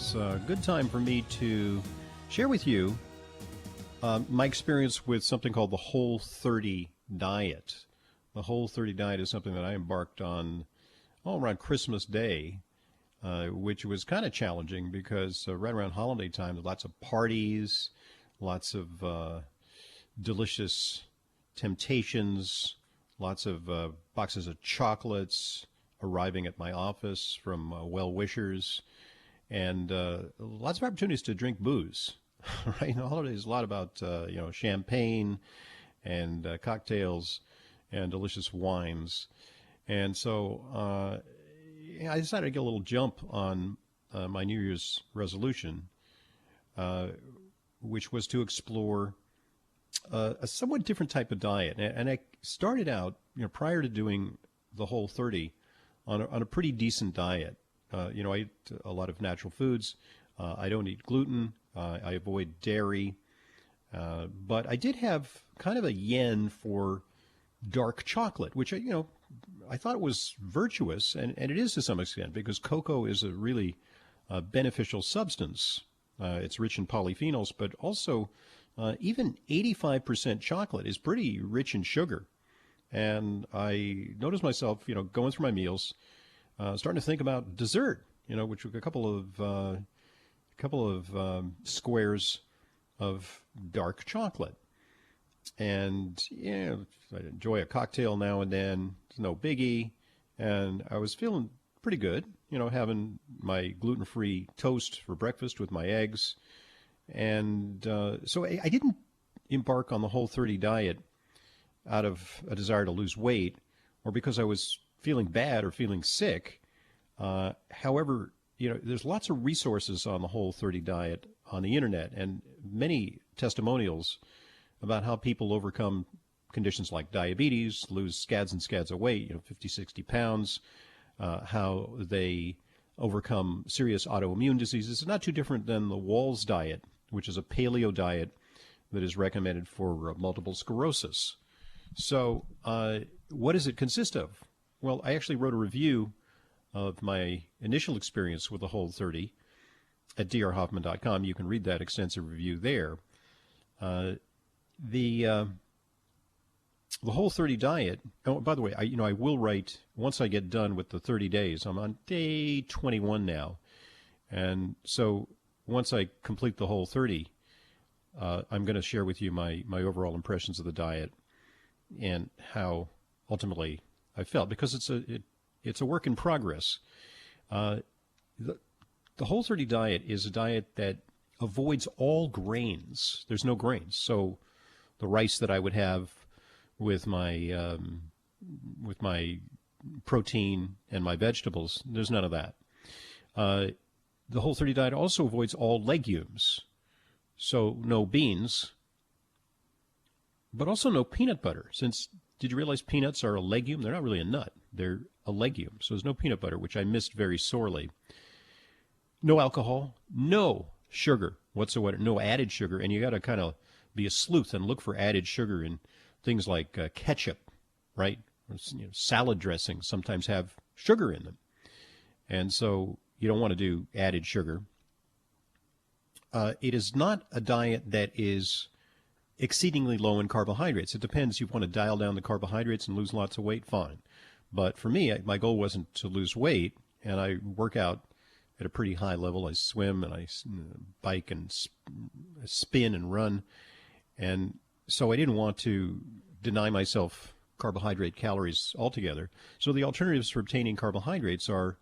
It's a good time for me to share with you my experience with something called the Whole 30 diet. The Whole 30 diet is something that I embarked on all around Christmas Day, which was kind of challenging because right around holiday time, lots of parties, lots of delicious temptations, lots of boxes of chocolates arriving at my office from well-wishers, and lots of opportunities to drink booze. Right, the holidays a lot about champagne and cocktails and delicious wines, and so I decided to get a little jump on my New Year's resolution, which was to explore a somewhat different type of diet. And I started out, prior to doing the Whole 30, on a pretty decent diet. I eat a lot of natural foods. I don't eat gluten. I avoid dairy. But I did have kind of a yen for dark chocolate, which, I thought was virtuous, and it is to some extent, because cocoa is a really beneficial substance. It's rich in polyphenols, but also even 85% chocolate is pretty rich in sugar. And I noticed myself, going through my meals, starting to think about dessert, which was a couple of squares of dark chocolate. And, I enjoy a cocktail now and then. It's no biggie. And I was feeling pretty good, having my gluten-free toast for breakfast with my eggs. And so I didn't embark on the Whole 30 diet out of a desire to lose weight or because I was feeling bad or feeling sick. However, there's lots of resources on the Whole 30 diet on the internet and many testimonials about how people overcome conditions like diabetes, lose scads and scads of weight, 50, 60 pounds, how they overcome serious autoimmune diseases. It's not too different than the Wahls diet, which is a paleo diet that is recommended for multiple sclerosis. So what does it consist of? Well, I actually wrote a review of my initial experience with the Whole 30 at drhoffman.com. You can read that extensive review there. The Whole 30 diet, oh, by the way, I will write, once I get done with the 30 days, I'm on day 21 now. And so once I complete the Whole 30, I'm going to share with you my overall impressions of the diet and how ultimately I felt, because it's a work in progress. The Whole 30 diet is a diet that avoids all grains. There's no grains. So the rice that I would have with my protein and my vegetables, there's none of that. The Whole 30 diet also avoids all legumes. So no beans, but also no peanut butter. Did you realize peanuts are a legume? They're not really a nut. They're a legume. So there's no peanut butter, which I missed very sorely. No alcohol, no sugar whatsoever, no added sugar. And you got to kind of be a sleuth and look for added sugar in things like ketchup, right? Salad dressings sometimes have sugar in them. And so you don't want to do added sugar. It is not a diet that is exceedingly low in carbohydrates. It depends. You want to dial down the carbohydrates and lose lots of weight, fine. But for me, my goal wasn't to lose weight, and I work out at a pretty high level. I swim and I bike and spin and run. And so I didn't want to deny myself carbohydrate calories altogether. So the alternatives for obtaining carbohydrates are,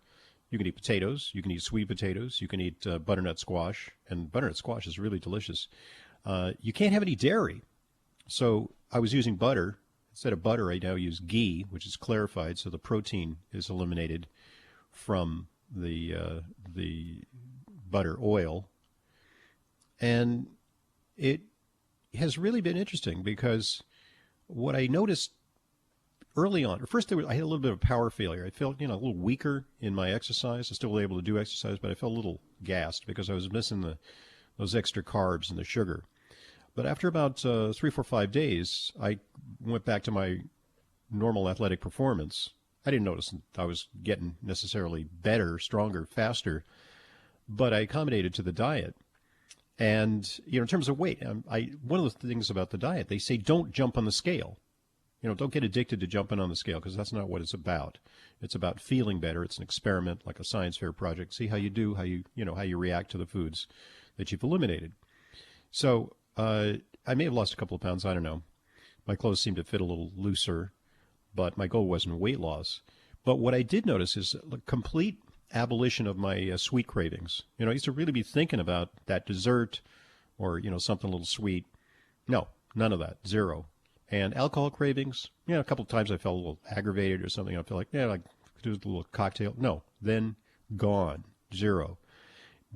you can eat potatoes, you can eat sweet potatoes, you can eat butternut squash, and butternut squash is really delicious. You can't have any dairy. So I was using butter. Instead of butter, I now use ghee, which is clarified, so the protein is eliminated from the butter oil. And it has really been interesting because what I noticed early on, first I had a little bit of power failure. I felt, a little weaker in my exercise. I still was able to do exercise, but I felt a little gassed because I was missing those extra carbs and the sugar. But after about 3, 4, 5 days, I went back to my normal athletic performance. I didn't notice I was getting necessarily better, stronger, faster, but I accommodated to the diet. And, in terms of weight, one of the things about the diet, they say don't jump on the scale. Don't get addicted to jumping on the scale, because that's not what it's about. It's about feeling better. It's an experiment, like a science fair project. See how you do, how you react to the foods that you've eliminated. So I may have lost a couple of pounds. I don't know. My clothes seem to fit a little looser, but my goal wasn't weight loss. But what I did notice is a complete abolition of my sweet cravings. I used to really be thinking about that dessert or, something a little sweet. No, none of that. Zero. And alcohol cravings, a couple of times I felt a little aggravated or something. I feel like, I could do a little cocktail. No, then gone. Zero.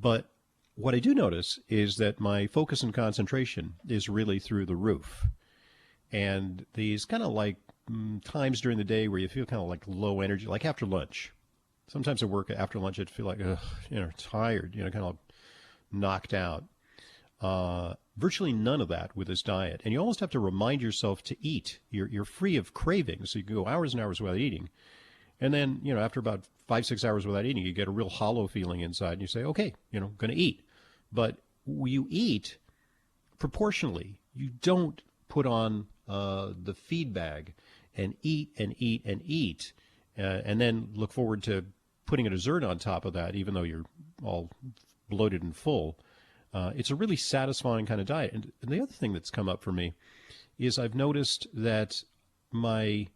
But what I do notice is that my focus and concentration is really through the roof. And these kind of like times during the day where you feel kind of like low energy, like after lunch. Sometimes I work after lunch, I'd feel like, tired, kind of knocked out. Virtually none of that with this diet. And you almost have to remind yourself to eat. You're free of cravings, so you can go hours and hours without eating. And then, after about 5-6 hours without eating, you get a real hollow feeling inside, and you say, okay, going to eat. But you eat proportionally. You don't put on the feed bag and eat and eat and eat, and then look forward to putting a dessert on top of that, even though you're all bloated and full. It's a really satisfying kind of diet. And the other thing that's come up for me is I've noticed that my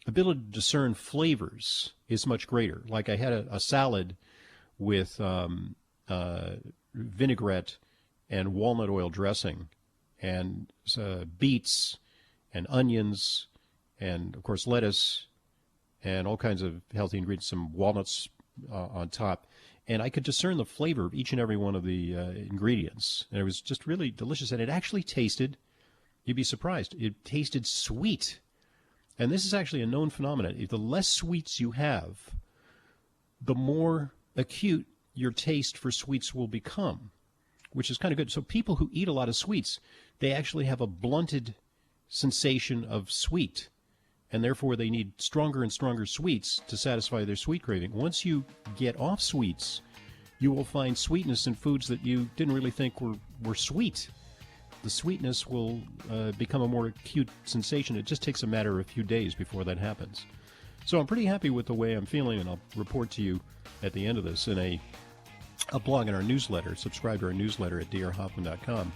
ability to discern flavors is much greater. Like I had a salad with vinaigrette and walnut oil dressing and beets and onions and, of course, lettuce and all kinds of healthy ingredients, some walnuts on top. And I could discern the flavor of each and every one of the ingredients. And it was just really delicious. And it actually tasted, you'd be surprised, it tasted sweet. And this is actually a known phenomenon. If the less sweets you have, the more acute your taste for sweets will become, which is kind of good. So people who eat a lot of sweets, they actually have a blunted sensation of sweet. And therefore, they need stronger and stronger sweets to satisfy their sweet craving. Once you get off sweets, you will find sweetness in foods that you didn't really think were sweet. The sweetness will become a more acute sensation. It just takes a matter of a few days before that happens. So I'm pretty happy with the way I'm feeling, and I'll report to you at the end of this in a blog in our newsletter. Subscribe to our newsletter at drhoffman.com.